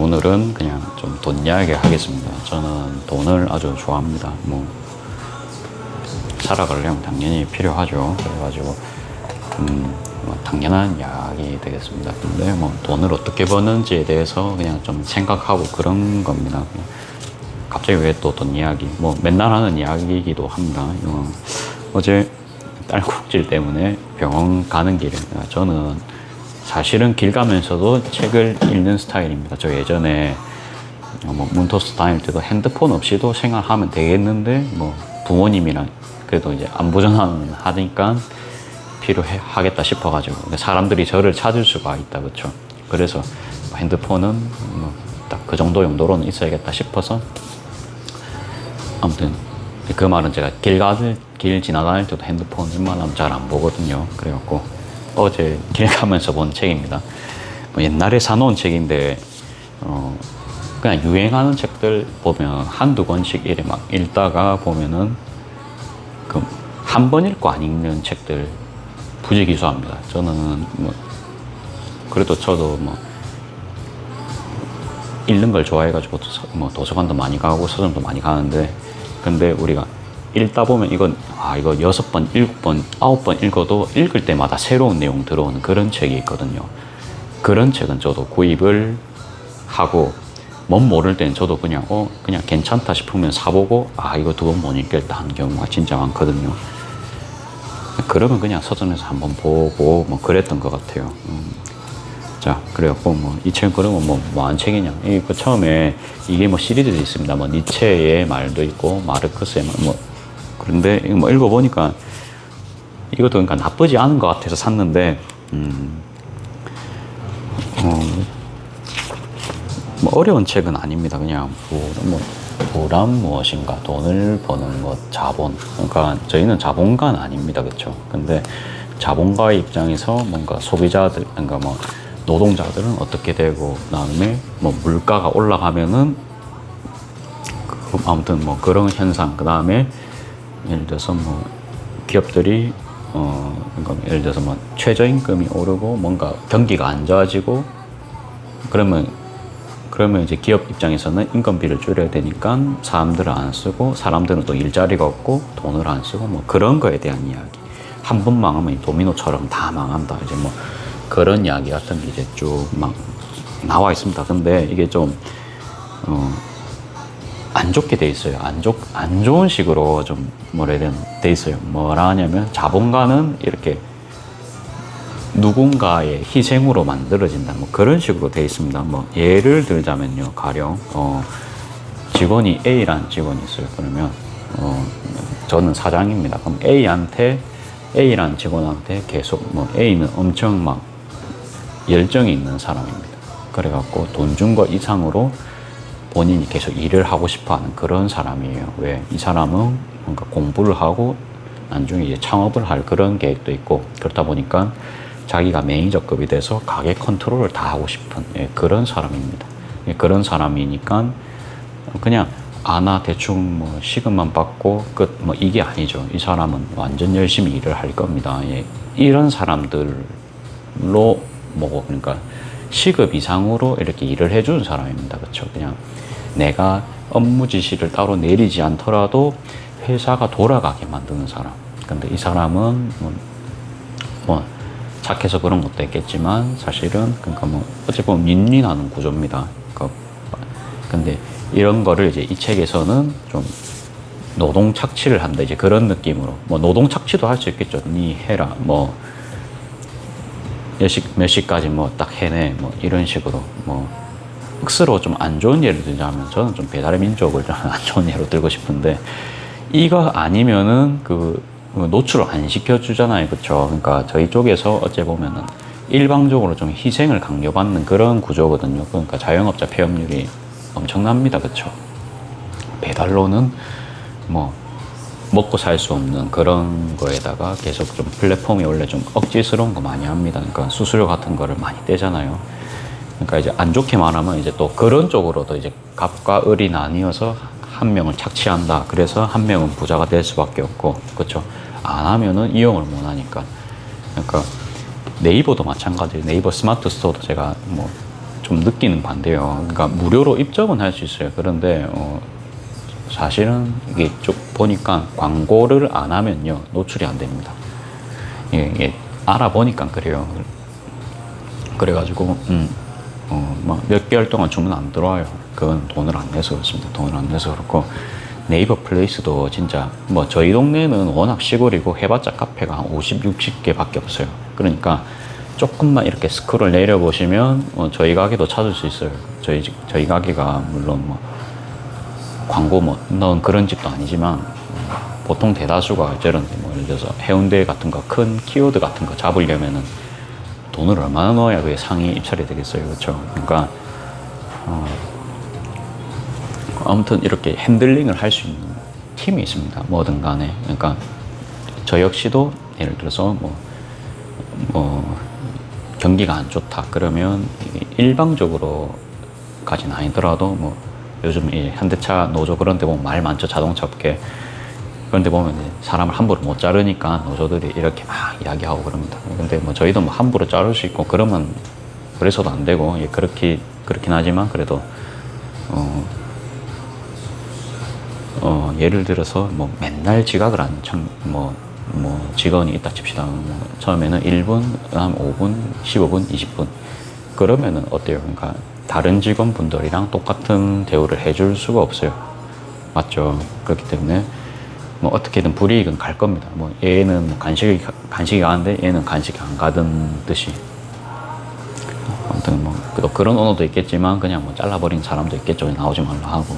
오늘은 그냥 좀 돈 이야기 하겠습니다. 저는 돈을 아주 좋아합니다. 뭐 살아가려면 당연히 필요하죠. 그래가지고 뭐 당연한 이야기 되겠습니다. 근데 뭐 돈을 어떻게 버는지에 대해서 그냥 좀 생각하고 그런 겁니다. 그냥 갑자기 왜 또 돈 이야기? 뭐 맨날 하는 이야기이기도 합니다. 어제 딸꾹질 때문에 병원 가는 길에 저는 사실은 길 가면서도 책을 읽는 스타일입니다. 저 예전에 뭐 문토스 다닐 때도 핸드폰 없이도 생활하면 되겠는데 뭐 부모님이랑 그래도 이제 안부 전화는 하니까 필요하겠다 싶어가지고 사람들이 저를 찾을 수가 있다, 그렇죠? 그래서 핸드폰은 뭐 딱 그 정도 용도로는 있어야겠다 싶어서 아무튼 그 말은 제가 길 지나다닐 때도 핸드폰 웬만하면 잘 안 보거든요. 그래갖고 어제 길 가면서 본 책입니다. 뭐 옛날에 사놓은 책인데 그냥 유행하는 책들 보면 한두 권씩 이래 막 읽다가 보면은 그 한 번 읽고 안 읽는 책들 부지기수합니다. 저는 뭐 그래도 저도 뭐 읽는 걸 좋아해가지고 뭐 도서관도 많이 가고 서점도 많이 가는데 근데 우리가 읽다 보면 이거 6번, 7번, 9번 읽어도 읽을 때마다 새로운 내용 들어오는 그런 책이 있거든요. 그런 책은 저도 구입을 하고 뭔 모를 때는 저도 그냥 괜찮다 싶으면 사보고 이거 2번 못 읽겠다 하는 경우가 진짜 많거든요. 그러면 그냥 서점에서 한번 보고 뭐 그랬던 것 같아요. 자, 그래갖고 뭐 이 책 그러면 뭐한 책이냐? 이거 처음에 이게 뭐 시리즈도 있습니다. 뭐 니체의 말도 있고 마르크스의 말 뭐 그런데 뭐 읽어보니까 이것도 그러니까 나쁘지 않은 것 같아서 샀는데 뭐 어려운 책은 아닙니다. 그냥 부란 무엇인가, 돈을 버는 것, 자본. 그러니까 저희는 자본가는 아닙니다, 그렇죠? 근데 자본가의 입장에서 뭔가 소비자들, 그러니까 뭐 노동자들은 어떻게 되고, 그다음에 뭐 물가가 올라가면은 아무튼 뭐 그런 현상, 그다음에 예를 들어서 뭐 기업들이 그러니까 예를 들어서 뭐 최저임금이 오르고 뭔가 경기가 안 좋아지고 그러면 이제 기업 입장에서는 인건비를 줄여야 되니까 사람들을 안 쓰고 사람들은 또 일자리가 없고 돈을 안 쓰고 뭐 그런 거에 대한 이야기. 한 번 망하면 도미노처럼 다 망한다. 이제 뭐 그런 이야기 같은 게 이제 쭉 막 나와 있습니다. 근데 이게 좀 안 좋게 돼 있어요. 안 좋은 식으로 좀 뭐라 해야 되나 돼 있어요. 뭐라 하냐면 자본가는 이렇게 누군가의 희생으로 만들어진다. 뭐 그런 식으로 돼 있습니다. 뭐 예를 들자면요. 가령 직원이 A라는 직원이 있어요. 그러면 저는 사장입니다. 그럼 A라는 직원한테 계속 뭐 A는 엄청 막 열정이 있는 사람입니다. 그래갖고 돈 준 거 이상으로 본인이 계속 일을 하고 싶어하는 그런 사람이에요. 왜? 이 사람은 뭔가 공부를 하고 나중에 이제 창업을 할 그런 계획도 있고 그렇다 보니까 자기가 매니저급이 돼서 가게 컨트롤을 다 하고 싶은 그런 사람입니다. 그런 사람이니까 그냥 대충 뭐 시급만 받고 끝 뭐 이게 아니죠. 이 사람은 완전 열심히 일을 할 겁니다. 이런 사람들로 그러니까 시급 이상으로 이렇게 일을 해주는 사람입니다. 그렇죠? 그냥 내가 업무 지시를 따로 내리지 않더라도 회사가 돌아가게 만드는 사람. 근데 이 사람은 뭐 착해서 그런 것도 있겠지만 사실은 그러니까 뭐 어찌 보면 윈윈하는 구조입니다. 근데 이런 거를 이제 이 책에서는 좀 노동 착취를 한다 이제 그런 느낌으로 뭐 노동 착취도 할 수 있겠죠. 니 해라 뭐 몇 시까지 뭐 딱 해내 뭐 이런 식으로 뭐 억수로 좀 안 좋은 예를 들자면 저는 좀 배달의 민족을 좀 안 좋은 예로 들고 싶은데 이거 아니면은 노출을 안 시켜주잖아요. 그쵸? 그러니까 저희 쪽에서 어째 보면은 일방적으로 좀 희생을 강요받는 그런 구조거든요. 그러니까 자영업자 폐업률이 엄청납니다. 그쵸? 배달로는 뭐 먹고 살 수 없는 그런 거에다가 계속 좀 플랫폼이 원래 좀 억지스러운 거 많이 합니다. 그러니까 수수료 같은 거를 많이 떼잖아요. 그러니까 이제 안 좋게 말하면 이제 또 그런 쪽으로도 이제 갑과 을이 나뉘어서 한 명을 착취한다. 그래서 한 명은 부자가 될 수밖에 없고, 그렇죠? 안 하면은 이용을 못 하니까. 그러니까 네이버도 마찬가지예요. 네이버 스마트 스토어도 제가 뭐 좀 느끼는 반대예요. 그러니까 무료로 입점은 할 수 있어요. 그런데 사실은 이게 쭉 보니까 광고를 안 하면요 노출이 안 됩니다. 이게 알아보니까 그래요. 그래가지고 막 몇 개월 동안 주문 안 들어와요. 그건 돈을 안 내서 그렇습니다. 돈을 안 내서 그렇고 네이버 플레이스도 진짜 뭐 저희 동네는 워낙 시골이고 해봤자 카페가 한 50, 60개밖에 없어요. 그러니까 조금만 이렇게 스크롤 내려보시면 저희 가게도 찾을 수 있어요. 저희 가게가 물론 뭐 광고 뭐 넣은 그런 집도 아니지만 보통 대다수가 저런데 뭐 예를 들어서 해운대 같은 거 큰 키워드 같은 거 잡으려면은 돈을 얼마나 넣어야 그게 상위 입찰이 되겠어요. 그렇죠? 그러니까 아무튼 이렇게 핸들링을 할 수 있는 팀이 있습니다. 뭐든 간에. 그러니까 저 역시도 예를 들어서 뭐 경기가 안 좋다 그러면 일방적으로까지는 아니더라도 뭐 요즘 이 현대차 노조 그런 데 보면 말 많죠. 자동차 업계 그런 데 보면 사람을 함부로 못 자르니까 노조들이 이렇게 막 이야기하고 그럽니다. 근데 뭐 저희도 뭐 함부로 자를 수 있고 그러면 그래서도 안 되고 그렇긴 하지만 그래도 예를 들어서 뭐 맨날 지각을 하는 뭐 직원이 있다 칩시다. 뭐 처음에는 1분, 그다음 5분, 15분, 20분. 그러면은 어때요? 그러니까 다른 직원분들이랑 똑같은 대우를 해줄 수가 없어요. 맞죠? 그렇기 때문에 뭐 어떻게든 불이익은 갈 겁니다. 뭐 얘는 뭐 간식이 가는데 얘는 간식이 안 가던 듯이. 아무튼 뭐 또 그런 언어도 있겠지만 그냥 뭐 잘라버린 사람도 있겠죠. 나오지 말라 하고.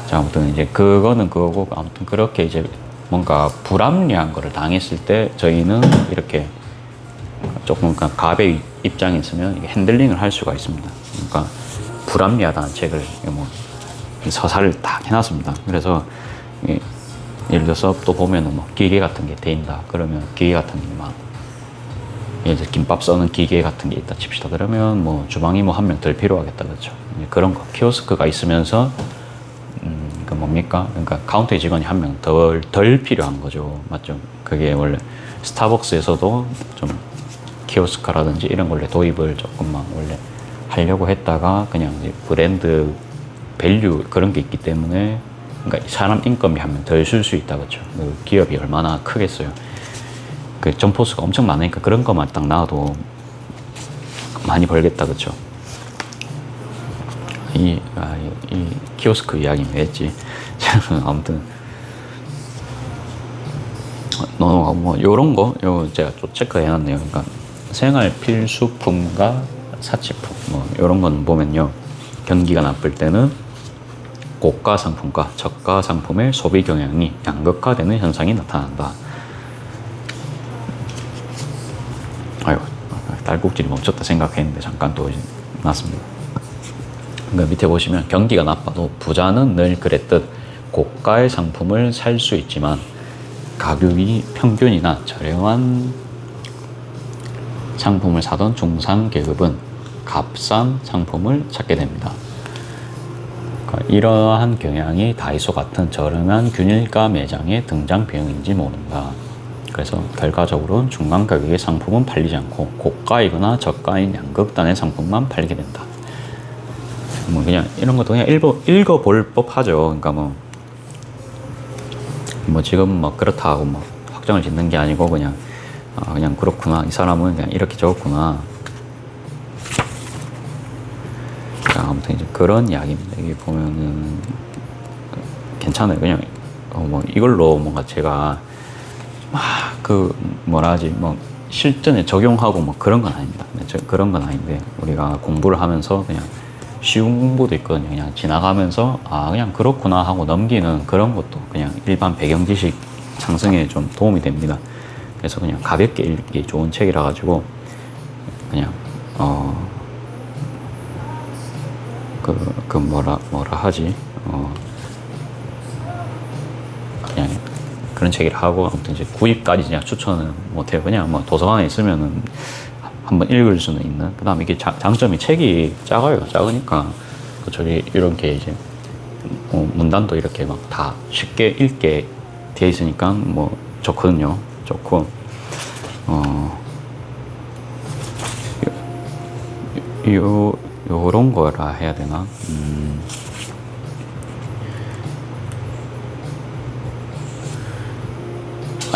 자, 아무튼 이제 그거는 그거고 아무튼 그렇게 이제 뭔가 불합리한 거를 당했을 때 저희는 이렇게 조금 그러니까 갑의 입장에 있으면 핸들링을 할 수가 있습니다. 그러니까 불합리하다는 책을 뭐 서사를 딱 해놨습니다. 그래서 예를 들어서 또 보면은 뭐 기계 같은 게 데인다 그러면 기계 같은 게 막 예를 들어 김밥 써는 기계 같은 게 있다 칩시다. 그러면 뭐 주방이 뭐 한 명 덜 필요하겠다 그렇죠. 그런 거 키오스크가 있으면서 그 뭡니까? 그러니까 카운터 직원이 한 명 덜 필요한 거죠. 맞죠? 그게 원래 스타벅스에서도 좀 키오스크라든지 이런 원래 도입을 조금만 원래 하려고 했다가 그냥 이제 브랜드 밸류 그런 게 있기 때문에 그러니까 사람 인건비 한 명 덜 쓸 수 있다 그렇죠. 그 기업이 얼마나 크겠어요. 그 점포수가 엄청 많으니까 그런 것만 딱 나와도 많이 벌겠다 그렇죠. 이 키오스크 이야기는 왜 했지? 아무튼 뭐 요런 거 제가 좀 체크해놨네요. 그러니까 생활 필수품과 사치품 뭐 요런 건 보면요 경기가 나쁠 때는 고가 상품과 저가 상품의 소비 경향이 양극화되는 현상이 나타난다. 아유 딸꾹질이 멈췄다 생각했는데 잠깐 또 났습니다. 그러니까 밑에 보시면 경기가 나빠도 부자는 늘 그랬듯 고가의 상품을 살 수 있지만 가격이 평균이나 저렴한 상품을 사던 중상계급은 값싼 상품을 찾게 됩니다. 그러니까 이러한 경향이 다이소 같은 저렴한 균일가 매장의 등장 비용인지 모른다. 그래서 결과적으로 중간 가격의 상품은 팔리지 않고 고가이거나 저가인 양극단의 상품만 팔게 된다. 뭐 그냥 이런 것도 그냥 읽어볼 법하죠. 그러니까 뭐 지금 뭐 그렇다 하고 뭐 확정을 짓는 게 아니고 그냥 그렇구나. 이 사람은 그냥 이렇게 적었구나. 아무튼 이제 그런 이야기입니다. 이게 보면은 괜찮아요. 그냥 뭐 이걸로 뭔가 제가 막 그 뭐라 하지 뭐 실전에 적용하고 뭐 그런 건 아닙니다. 그런 건 아닌데 우리가 공부를 하면서 그냥 쉬운 공부도 있거든요. 그냥 지나가면서 그냥 그렇구나 하고 넘기는 그런 것도 그냥 일반 배경 지식 상승에 좀 도움이 됩니다. 그래서 그냥 가볍게 읽기 좋은 책이라 가지고 그냥 뭐라 하지 그냥 그런 책이라 하고 아무튼 이제 구입까지 그냥 추천은 못해요. 그냥 뭐 도서관에 있으면은 한번 읽을 수는 있는. 그다음에 이게 장점이 책이 작으니까 저기 이렇게 이제 문단도 이렇게 막 다 쉽게 읽게 돼 있으니까 뭐 좋거든요. 좋고 요런 거라 해야 되나?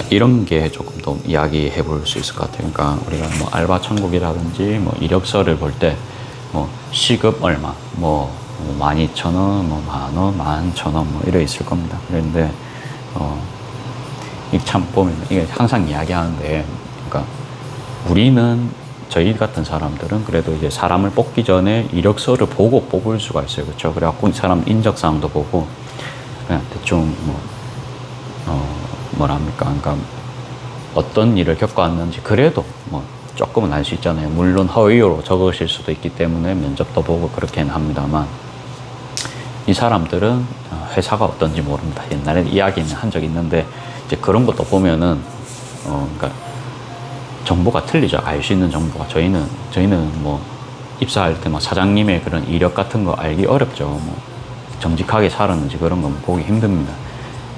이런 게 조금 더 이야기해 볼 수 있을 것 같아요. 그러니까 우리가 뭐 알바 천국이라든지 뭐 이력서를 볼 때 뭐 시급 얼마, 뭐 12,000원, 뭐 만원, 11,000원 뭐 이래 있을 겁니다. 그런데 이 참 보면 이게 항상 이야기하는데, 그러니까 우리는 저희 같은 사람들은 그래도 이제 사람을 뽑기 전에 이력서를 보고 뽑을 수가 있어요. 그렇죠? 그래갖고 이 사람 인적사항도 보고 그냥 대충 뭐랍니까? 그러니까 어떤 일을 겪어왔는지 그래도 뭐 조금은 알 수 있잖아요. 물론 허위로 적으실 수도 있기 때문에 면접도 보고 그렇게는 합니다만, 이 사람들은 회사가 어떤지 모릅니다. 옛날에 이야기는 한 적이 있는데 이제 그런 것도 보면은 그러니까 정보가 틀리죠. 알 수 있는 정보가. 저희는 뭐 입사할 때 뭐 사장님의 그런 이력 같은 거 알기 어렵죠. 뭐 정직하게 살았는지 그런 거 보기 힘듭니다.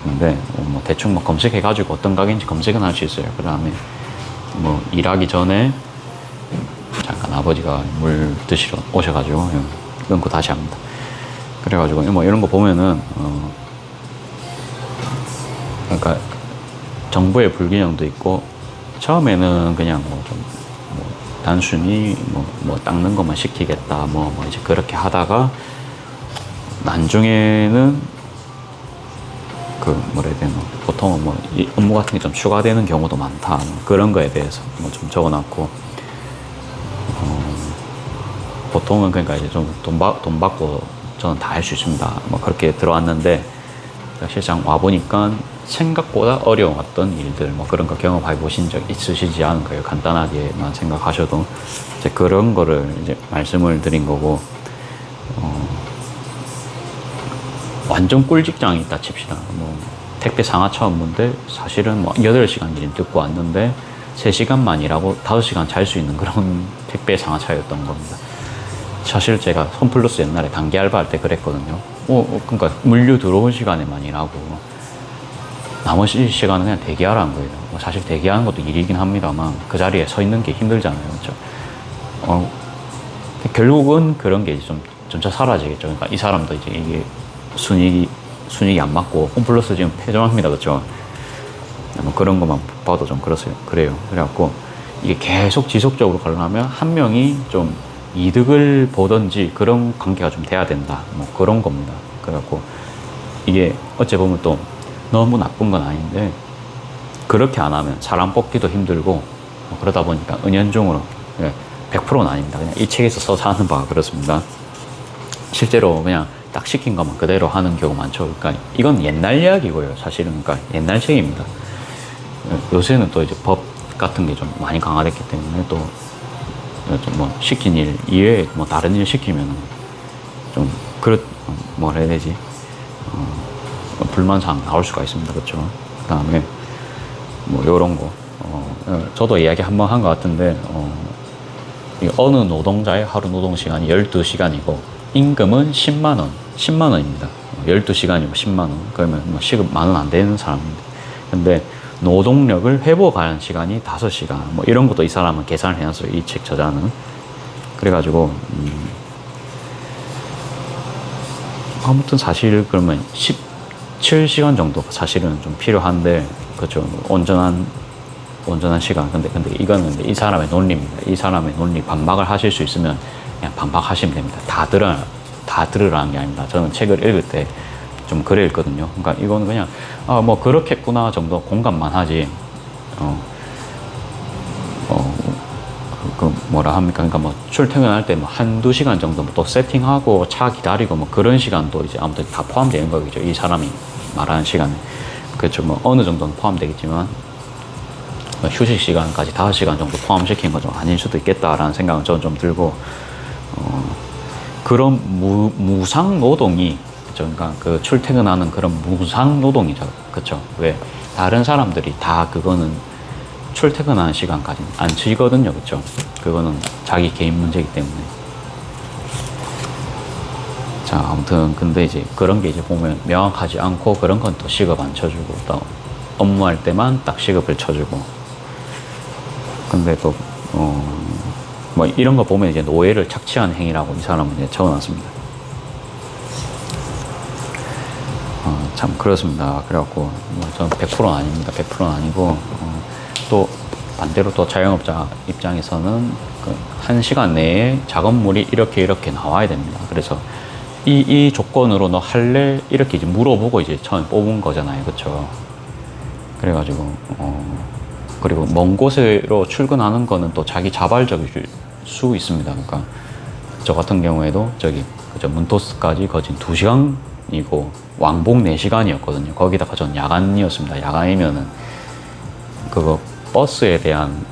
근데 뭐 대충 뭐 검색해가지고 어떤 가게인지 검색은 할 수 있어요. 그 다음에 뭐 일하기 전에 잠깐 아버지가 물 드시러 오셔가지고 끊고 다시 합니다. 그래가지고 뭐 이런 거 보면은 그러니까 정보의 불균형도 있고, 처음에는 그냥 뭐 좀 뭐 단순히 뭐 닦는 것만 시키겠다 뭐 이제 그렇게 하다가 나중에는 그 뭐라 해야 되나, 보통은 뭐 이 업무 같은 게 좀 추가되는 경우도 많다, 뭐 그런 거에 대해서 뭐 좀 적어놨고, 보통은 그러니까 이제 좀 돈 받고 저는 다 할 수 있습니다 뭐 그렇게 들어왔는데, 실상 와 보니까 생각보다 어려웠던 일들 뭐 그런 거 경험해 보신 적 있으시지 않을까요? 간단하게만 생각하셔도 이제 그런 거를 이제 말씀을 드린 거고, 완전 꿀 직장이 있다 칩시다. 뭐 택배 상하차 업무인데 사실은 뭐 8시간 일 듣고 왔는데 3시간만 일하고 5시간 잘 수 있는 그런 택배 상하차였던 겁니다. 사실 제가 홈플러스 옛날에 단기 알바할 때 그랬거든요. 그러니까 물류 들어온 시간에만 일하고 나머지 시간은 그냥 대기하라는 거예요. 사실 대기하는 것도 일이긴 합니다만 그 자리에 서 있는 게 힘들잖아요. 그렇죠? 결국은 그런 게 좀 점차 사라지겠죠. 그러니까 이 사람도 이제 이게 순익이 안 맞고 홈플러스 지금 폐점합니다. 그렇죠? 뭐 그런 것만 봐도 좀 그래요. 그래갖고 이게 계속 지속적으로 가려면 한 명이 좀 이득을 보든지 그런 관계가 좀 돼야 된다. 뭐 그런 겁니다. 그래갖고 이게 어째 보면 또 너무 나쁜 건 아닌데, 그렇게 안 하면 사람 뽑기도 힘들고 뭐 그러다 보니까 은연중으로 100%는 아닙니다. 그냥 이 책에서 써서 하는 바가 그렇습니다. 실제로 그냥 딱 시킨 것만 그대로 하는 경우 많죠. 그러니까 이건 옛날 이야기고요. 사실은 그러니까 옛날 책입니다. 요새는 또 이제 법 같은 게 좀 많이 강화됐기 때문에 또 뭐 시킨 일 이외에 뭐 다른 일 시키면 좀 뭐라 해야 되지? 불만사항 나올 수가 있습니다. 그렇죠? 그 다음에 뭐 요런 거 저도 이야기 한번 한 것 같은데 어느 노동자의 하루 노동 시간이 12시간이고 임금은 10만 원입니다. 12시간이고 10만 원. 그러면 뭐 시급 10,000원 안 되는 사람입니다. 근데 노동력을 회복하는 시간이 5시간. 뭐 이런 것도 이 사람은 계산을 해놨어요. 이 책 저자는. 그래가지고 아무튼 사실 그러면 17시간 정도가 사실은 좀 필요한데, 그렇죠. 온전한 시간. 근데 이거는 이 사람의 논리입니다. 이 사람의 논리 반박을 하실 수 있으면 그냥 반박하시면 됩니다. 다 들으라는 게 아닙니다. 저는 책을 읽을 때 좀 그래 읽거든요. 그러니까 이거는 그냥 뭐 그렇겠구나 정도 공감만 하지. 뭐라 합니까? 그러니까 뭐 출퇴근할 때 뭐 한두 시간 정도 또 세팅하고 차 기다리고 뭐 그런 시간도 이제 아무튼 다 포함되는 거겠죠. 이 사람이 말하는 시간에. 그렇죠. 뭐 어느 정도는 포함되겠지만 휴식 시간까지 5시간 정도 포함시킨 건 좀 아닐 수도 있겠다라는 생각은 저는 좀 들고, 그런 무상 노동이, 그렇죠? 그러니까 그 출퇴근하는 그런 무상 노동이죠. 그렇죠? 왜 다른 사람들이 다 그거는 출퇴근하는 시간까지 안 치거든요. 그렇죠? 그거는 자기 개인 문제이기 때문에. 자, 아무튼 근데 이제 그런 게 이제 보면 명확하지 않고 그런 건 또 시급 안 쳐주고, 또 업무할 때만 딱 시급을 쳐주고. 근데 또 뭐 이런 거 보면 이제 노예를 착취한 행위라고 이 사람은 이제 적어놨습니다. 참 그렇습니다. 그래갖고 뭐 저는 100%는 아닙니다. 100%는 아니고 또 반대로 또 자영업자 입장에서는 그 1시간 내에 작업물이 이렇게 나와야 됩니다. 그래서 이 조건으로 너 할래? 이렇게 이제 물어보고 이제 처음에 뽑은 거잖아요. 그쵸? 그래가지고, 그리고 먼 곳으로 출근하는 거는 또 자기 자발적일 수 있습니다. 그러니까 저 같은 경우에도 저기, 그저 문토스까지 거진 2시간이고 왕복 4시간이었거든요. 거기다가 전 야간이었습니다. 야간이면은 그거 버스에 대한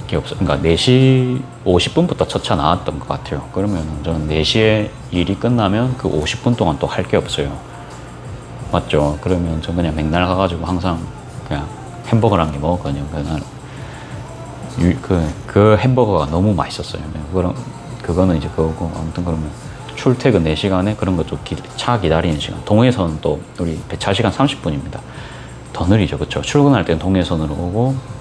게 없어. 그러니까 4시 50분부터 첫 차 나왔던 것 같아요. 그러면 저는 4시에 일이 끝나면 그 50분 동안 또 할 게 없어요. 맞죠? 그러면 저 그냥 맥날 가가지고 항상 그냥 햄버거를 한 개 먹었거든요. 그날 그 햄버거가 너무 맛있었어요. 그거는 이제 그거고, 아무튼 그러면 출퇴근 4시간에 그런 거 좀 차 기다리는 시간. 동해선 또 우리 배차 시간 30분입니다. 더 느리죠. 그쵸? 출근할 때는 동해선으로 오고,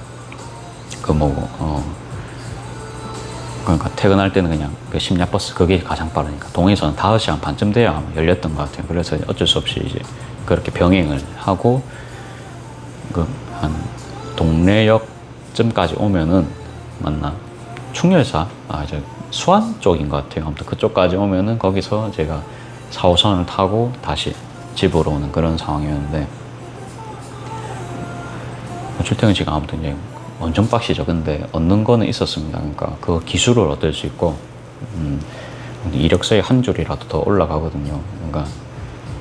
그러니까 퇴근할 때는 그냥 그 심야버스 그게 가장 빠르니까 동해선은 5시간 반쯤 돼야 아마 열렸던 것 같아요. 그래서 어쩔 수 없이 이제 그렇게 병행을 하고 한 동래역쯤까지 오면은 맞나 충렬사 이제 수안 쪽인 것 같아요. 아무튼 그쪽까지 오면은 거기서 제가 4호선을 타고 다시 집으로 오는 그런 상황이었는데 출퇴근 시간 아무튼 이제 엄청 빡시죠. 근데 얻는 거는 있었습니다. 그러니까 그 기술을 얻을 수 있고, 이력서에 한 줄이라도 더 올라가거든요. 그러니까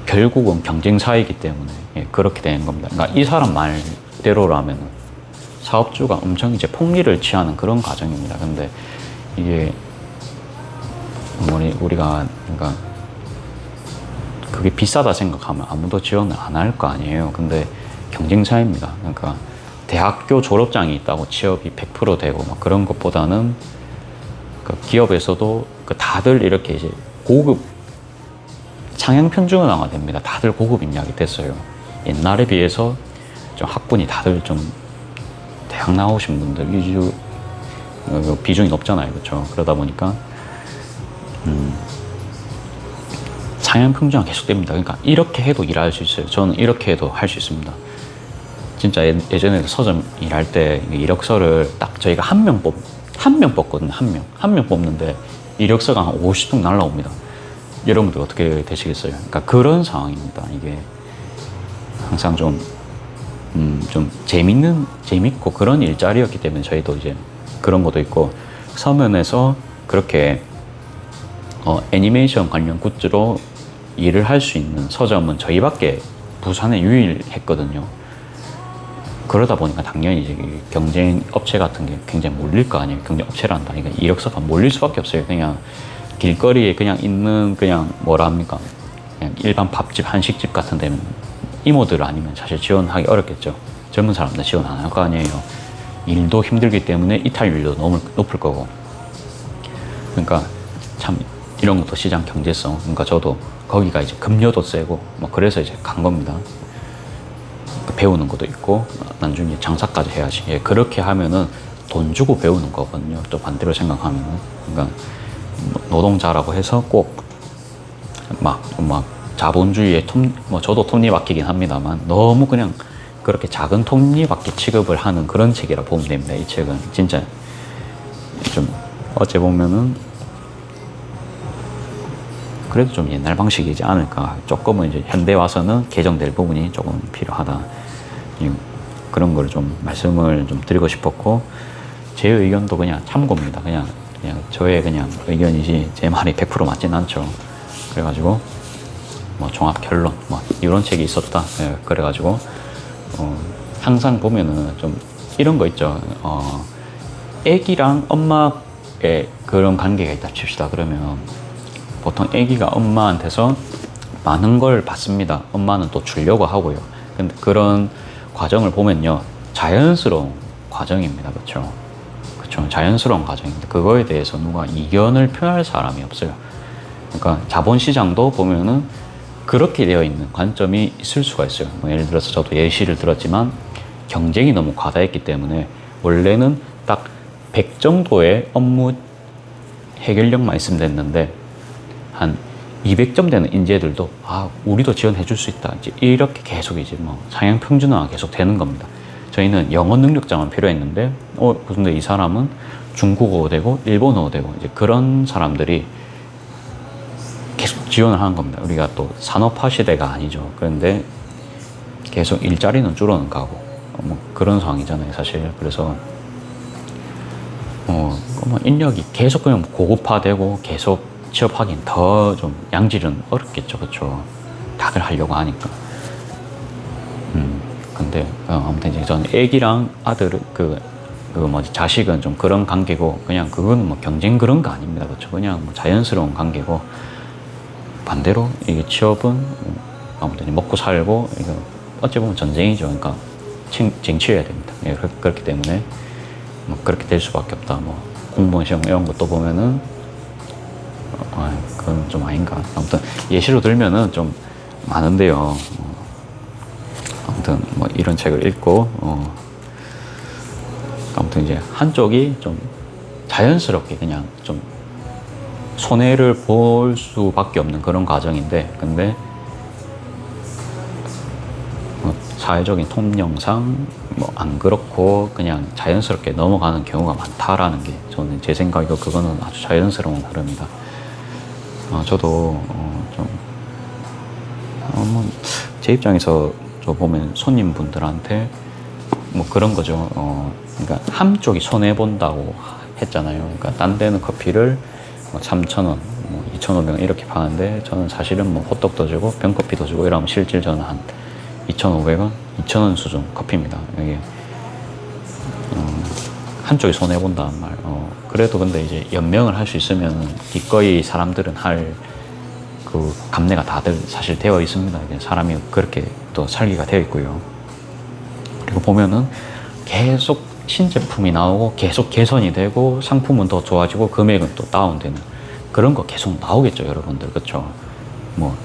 결국은 경쟁사이기 때문에 그렇게 되는 겁니다. 그러니까 이 사람 말대로라면 사업주가 엄청 이제 폭리를 취하는 그런 과정입니다. 근데 이게 우리가 그러니까 그게 비싸다 생각하면 아무도 지원을 안 할 거 아니에요. 근데 경쟁사입니다. 그러니까 대학교 졸업장이 있다고 취업이 100% 되고 막 그런 것보다는 그 기업에서도 다들 이렇게 이제 고급 상향 평준화가 됩니다. 다들 고급 인력이 됐어요. 옛날에 비해서 좀 학군이 다들 좀 대학 나오신 분들 위주 비중이 높잖아요. 그렇죠? 그러다 보니까 상향 평준화가 계속됩니다. 그러니까 이렇게 해도 일할 수 있어요. 저는 이렇게 해도 할 수 있습니다. 진짜 예전에 서점 일할 때 이력서를 딱 저희가 한 명 뽑거든요. 한 명 뽑는데 이력서가 한 50통 날라옵니다. 여러분들 어떻게 되시겠어요? 그러니까 그런 상황입니다. 이게 항상 좀 재밌고 그런 일자리였기 때문에 저희도 이제 그런 것도 있고, 서면에서 그렇게 애니메이션 관련 굿즈로 일을 할 수 있는 서점은 저희밖에 부산에 유일했거든요. 그러다 보니까 당연히 이제 경쟁 업체 같은 게 굉장히 몰릴 거 아니에요. 경쟁 업체란다. 그러니까 이력서가 몰릴 수밖에 없어요. 그냥 길거리에 그냥 있는 그냥 뭐라 합니까? 그냥 일반 밥집, 한식집 같은 데는 이모들 아니면 사실 지원하기 어렵겠죠. 젊은 사람들 지원 안 할 거 아니에요. 일도 힘들기 때문에 이탈률도 너무 높을 거고. 그러니까 참 이런 것도 시장 경제성. 그러니까 저도 거기가 이제 급료도 세고 뭐 그래서 이제 간 겁니다. 배우는 것도 있고 나중에 장사까지 해야지. 그렇게 하면은 돈 주고 배우는 거거든요. 또 반대로 생각하면은. 그러니까 노동자라고 해서 꼭 막 자본주의에 저도 톱니바퀴긴 합니다만 너무 그냥 그렇게 작은 톱니바퀴 취급을 하는 그런 책이라 보면 됩니다. 이 책은 진짜 좀 어째 보면은 그래도 좀 옛날 방식이지 않을까. 조금은 이제 현대 와서는 개정될 부분이 조금 필요하다. 그런 걸 좀 말씀을 좀 드리고 싶었고, 제 의견도 그냥 참고입니다. 그냥 저의 그냥 의견이지 제 말이 100% 맞진 않죠. 그래가지고 뭐 종합 결론 이런 책이 있었다. 그래가지고 항상 보면은 좀 이런 거 있죠. 애기랑 엄마의 그런 관계가 있다 칩시다. 그러면 보통 애기가 엄마한테서 많은 걸 받습니다. 엄마는 또 주려고 하고요. 근데 그런 과정을 보면요, 자연스러운 과정입니다. 그렇죠? 그렇죠? 자연스러운 과정인데 그거에 대해서 누가 이견을 표할 사람이 없어요. 그러니까 자본시장도 보면은 그렇게 되어 있는 관점이 있을 수가 있어요. 뭐 예를 들어서 저도 예시를 들었지만 경쟁이 너무 과다했기 때문에 원래는 딱 100 정도의 업무 해결력만 있으면 됐는데 한 200점 되는 인재들도 우리도 지원해 줄 수 있다. 이제 이렇게 계속 이제 뭐 상향 평준화가 계속 되는 겁니다. 저희는 영어 능력자만 필요했는데 근데 이 사람은 중국어 되고 일본어 되고 이제 그런 사람들이 계속 지원을 하는 겁니다. 우리가 또 산업화 시대가 아니죠. 그런데 계속 일자리는 줄어는 가고 뭐 그런 상황이잖아요, 사실. 그래서 뭐 인력이 계속 그냥 고급화되고 계속 취업하긴 더 좀 양질은 어렵겠죠, 그렇죠? 다들 하려고 하니까. 근데 아무튼 이제 저는 애기랑 아들 자식은 좀 그런 관계고 그냥 그거는 뭐 경쟁 그런 거 아닙니다, 그렇죠? 그냥 뭐 자연스러운 관계고 반대로 이게 취업은 아무튼 먹고 살고 이거 어찌 보면 전쟁이죠. 그러니까 쟁취해야 됩니다. 예, 그렇기 때문에 뭐 그렇게 될 수밖에 없다. 뭐 공무원 시험 이런 것도 보면은 그건 좀 아닌가. 아무튼 예시로 들면은 좀 많은데요. 아무튼 뭐 이런 책을 읽고 아무튼 이제 한쪽이 좀 자연스럽게 그냥 좀 손해를 볼 수밖에 없는 그런 과정인데, 근데 사회적인 통념상 뭐 안 그렇고 그냥 자연스럽게 넘어가는 경우가 많다라는 게 저는 제 생각이고 그거는 아주 자연스러운 흐름이다. 저도 제 입장에서 저 보면 손님분들한테 뭐 그런 거죠. 그러니까 한쪽이 손해 본다고 했잖아요. 그러니까 딴 데는 커피를 3,000원, 2,500원 이렇게 파는데 저는 사실은 뭐 호떡도 주고 병커피도 주고 이러면 실질 저는 한 2,500원, 2,000원 수준 커피입니다. 이게 한쪽이 손해 본다는 말. 그래도 근데 이제 연명을 할 수 있으면 기꺼이 사람들은 할 그 감내가 다들 사실 되어 있습니다. 사람이 그렇게 또 살기가 되어 있고요. 그리고 보면은 계속 신제품이 나오고 계속 개선이 되고 상품은 더 좋아지고 금액은 또 다운되는 그런 거 계속 나오겠죠, 여러분들. 그렇죠? 뭐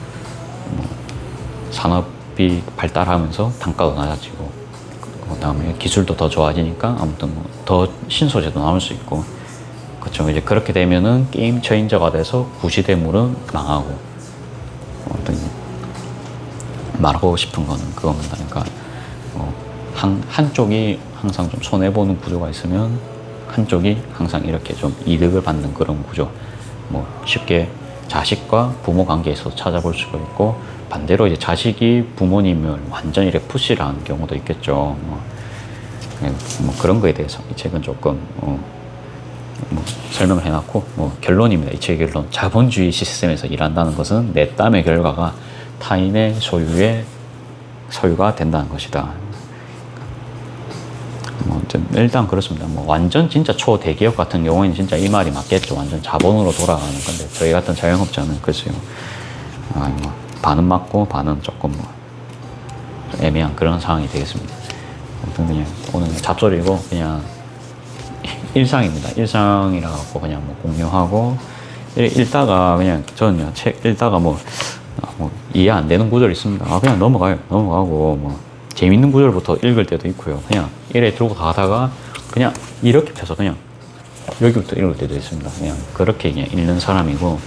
산업이 발달하면서 단가도 낮아지고 그다음에 기술도 더 좋아지니까 아무튼 뭐 더 신소재도 나올 수 있고, 그렇죠. 이제 그렇게 되면은 게임 체인저가 돼서 구시대물은 망하고. 어떤 말하고 싶은 거는 그겁니다. 그러니까 한쪽이 항상 좀 손해 보는 구조가 있으면 한쪽이 항상 이렇게 좀 이득을 받는 그런 구조. 뭐 쉽게 자식과 부모 관계에서 찾아볼 수가 있고, 반대로 이제 자식이 부모님을 완전히 이렇게 푸시를 하는 경우도 있겠죠. 뭐 그런 거에 대해서 이 책은 조금 뭐 설명을 해놨고, 뭐 결론입니다. 이 책의 결론: 자본주의 시스템에서 일한다는 것은 내 땀의 결과가 타인의 소유가 된다는 것이다. 뭐 일단 그렇습니다. 뭐 완전 진짜 초대기업 같은 경우에는 진짜 이 말이 맞겠죠. 완전 자본으로 돌아가는 건데 저희 같은 자영업자는 글쎄요, 뭐 반은 맞고 반은 조금 뭐 애매한 그런 상황이 되겠습니다. 아무튼 그냥 오늘 잡소리고 그냥 일상입니다. 일상이라 갖고 그냥 뭐 공유하고 읽다가 그냥 저는요 책 읽다가 뭐 이해 안 되는 구절 있습니다. 그냥 넘어가고 뭐 재밌는 구절부터 읽을 때도 있고요. 그냥 이래 들고 가다가 그냥 이렇게 펴서 그냥 여기부터 읽을 때도 있습니다. 그냥 그렇게 그냥 읽는 사람이고,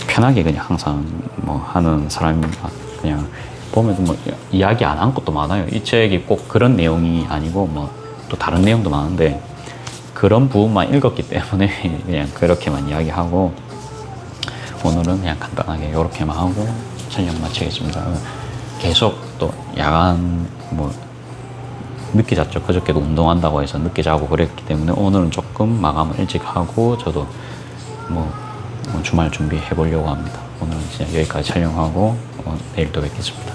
편하게 그냥 항상 뭐 하는 사람입니다. 그냥 보면 뭐 이야기 안 한 것도 많아요. 이 책이 꼭 그런 내용이 아니고 뭐 또 다른 내용도 많은데 그런 부분만 읽었기 때문에 그냥 그렇게만 이야기하고, 오늘은 그냥 간단하게 이렇게만 하고 촬영 마치겠습니다. 계속 또 야간 뭐 늦게 잤죠. 그저께도 운동한다고 해서 늦게 자고 그랬기 때문에 오늘은 조금 마감을 일찍 하고 저도 뭐 주말 준비해 보려고 합니다. 오늘은 진짜 여기까지 촬영하고 내일 또 뵙겠습니다.